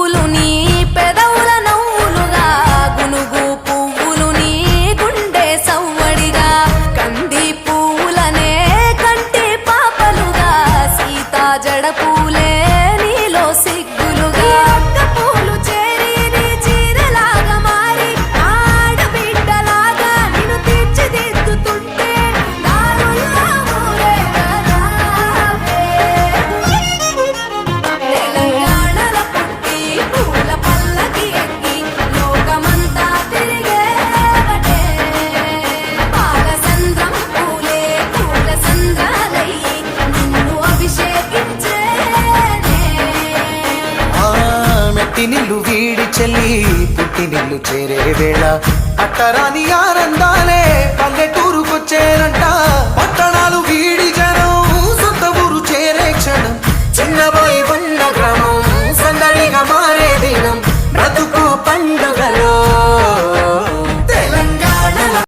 పువ్వులు నీ పెదవుల నవ్వులుగా గునుగు పువ్వులు నీ గుండె సవ్వడిగా కంది పువ్వులనే కంటి పాపలుగా సీతా జడ పూలే నీలో సిగ్గులుగా పూలు చేరి నీ చీరలాగా మారి ఆడబిడ్డలాగా నిన్ను తీర్చిదిద్దుతుంటే దారుల్లా ఊరేగరావే. తెలంగాణల పుట్టి పూల పల్లకి ఎక్కి లోకమంతా తిరిగేవటే పాలసంద్రం పూలే పూల సంద్రాలయ్యి నిన్ను అభిషేకించేనే. మెట్టి నిల్లు వీడి చెల్లి పుట్టి నిల్లు చేరే వేళ అట్టరాని ఆనందాలే పల్లెటూరుకొచ్చేనంట